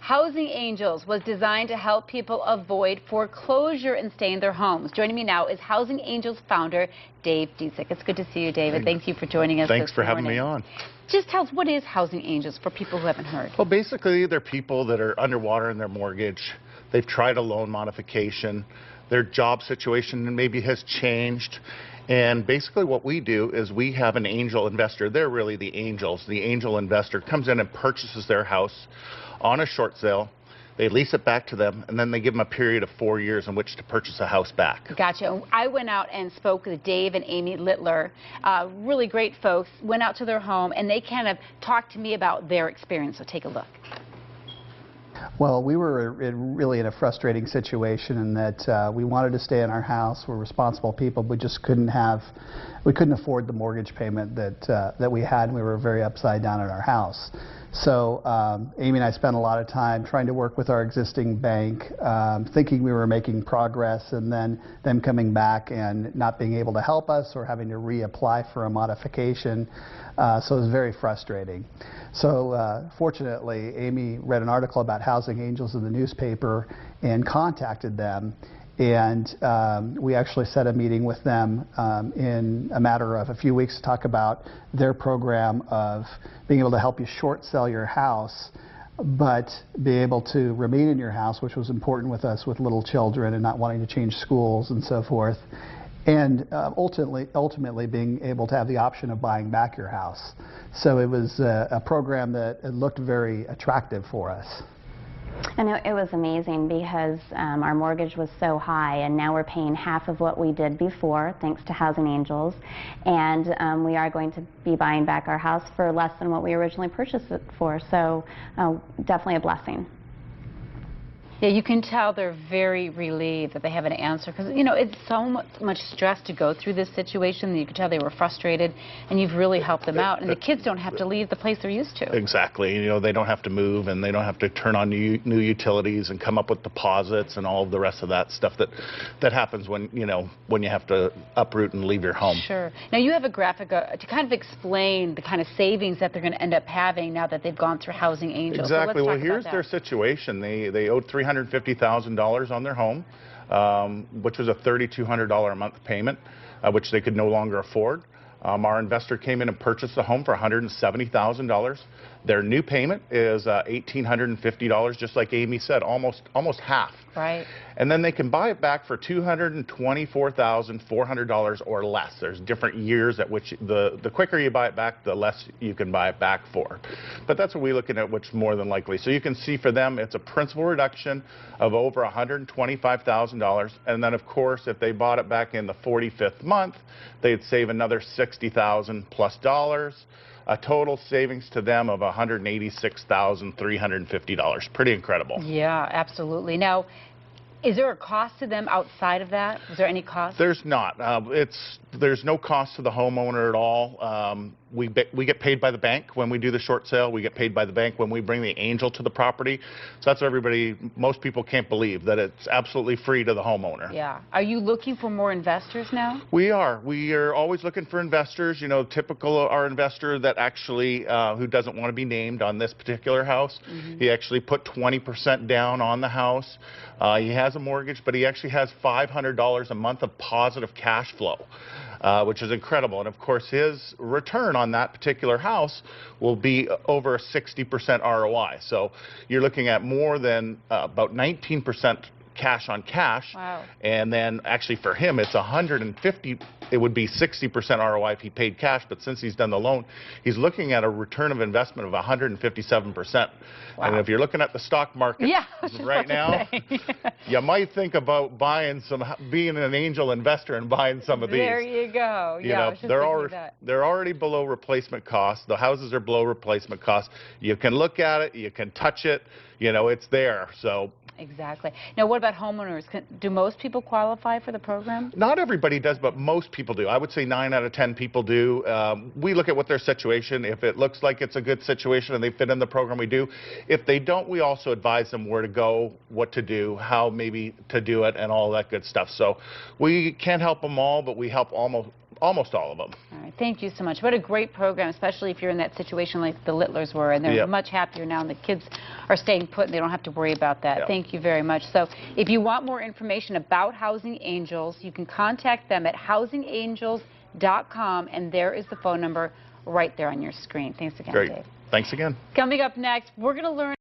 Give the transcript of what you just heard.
Housing Angels was designed to help people avoid foreclosure and stay in their homes. Joining me now is Housing Angels founder Dave Disick. It's good to see you, David. Thank you for joining us. Thanks for having me on. Just tell us, what is Housing Angels for people who haven't heard? Well, basically, they're people that are underwater in their mortgage. They've tried a loan modification. Their job situation maybe has changed. And basically what we do is we have an angel investor. They're really the angels. The angel investor comes in and purchases their house on a short sale. They lease it back to them, and then they give them a period of 4 years in which to purchase a house back. Gotcha. I went out and spoke with Dave and Amy Littler, really great folks, went out to their home, and they kind of talked to me about their experience. So take a look. Well, we were really in a frustrating situation in that we wanted to stay in our house. We're responsible people. We just couldn't afford the mortgage payment that we had, and we were very upside down in our house. So Amy and I spent a lot of time trying to work with our existing bank, thinking we were making progress, and then them coming back and not being able to help us or having to reapply for a modification. So it was very frustrating. So fortunately, Amy read an article about Housing Angels in the newspaper and contacted them. And we actually set a meeting with them in a matter of a few weeks to talk about their program of being able to help you short sell your house, but be able to remain in your house, which was important with us with little children and not wanting to change schools and so forth. And ultimately being able to have the option of buying back your house. So it was a program that looked very attractive for us. And it was amazing because our mortgage was so high, and now we're paying half of what we did before, thanks to Housing Angels. And we are going to be buying back our house for less than what we originally purchased it for. So definitely a blessing. Yeah, you can tell they're very relieved that they have an answer, because, you know, it's so much stress to go through this situation. You can tell they were frustrated, and you've really helped them out. And the kids don't have to leave the place they're used to. Exactly. You know, they don't have to move, and they don't have to turn on new utilities and come up with deposits and all of the rest of that stuff that happens when, you know, when you have to uproot and leave your home. Sure. Now, you have a graphic to kind of explain the kind of savings that they're going to end up having now that they've gone through Housing Angels. Exactly. So well, here's their situation. They owed $350,000 on their home, which was a $3,200 a month payment, which they could no longer afford. Our investor came in and purchased the home for $170,000. Their new payment is $1,850, just like Amy said, almost half. Right. And then they can buy it back for $224,400 or less. There's different years at which the quicker you buy it back, the less you can buy it back for. But that's what we're looking at, which more than likely. So you can see for them, it's a principal reduction of over $125,000. And then, of course, if they bought it back in the 45th month, they'd save another $60,000 plus dollars. A total savings to them of $186,350. Pretty incredible. Yeah, absolutely. Now, is there a cost to them outside of that? Is there any cost? There's not. There's no cost to the homeowner at all. We get paid by the bank when we do the short sale. We get paid by the bank when we bring the angel to the property. So that's what most people can't believe, that it's absolutely free to the homeowner. Yeah. Are you looking for more investors now? We are. We are always looking for investors. You know, typical our investor that actually, who doesn't want to be named on this particular house. Mm-hmm. He actually put 20% down on the house. He has a mortgage, but he actually has $500 a month of positive cash flow. Which is incredible. And of course, his return on that particular house will be over a 60% ROI. So you're looking at more than about 19% cash on cash. Wow. And then actually for him, it's 150. It would be 60% ROI if he paid cash, but since he's done the loan, he's looking at a return of investment of 157%. Wow. And if you're looking at the stock market right now, you might think about being an angel investor and buying some of these. There you go. You know, they're already below replacement costs. The houses are below replacement costs. You can look at it, you can touch it, you know, it's there. So. Exactly. Now, what about homeowners? Do most people qualify for the program? Not everybody does, but most people do. I would say 9 out of 10 people do. We look at what their situation. If it looks like it's a good situation and they fit in the program, we do. If they don't, we also advise them where to go, what to do, how maybe to do it, and all that good stuff. So we can't help them all, but we help almost all of them. All right, thank you so much. What a great program, especially if you're in that situation like the Littlers were, and they're Yep. much happier now, and the kids are staying put, and they don't have to worry about that. Yep. Thank you very much. So if you want more information about Housing Angels, you can contact them at housingangels.com, and there is the phone number right there on your screen. Thanks again, Great. Dave. Thanks again. Coming up next, we're going to learn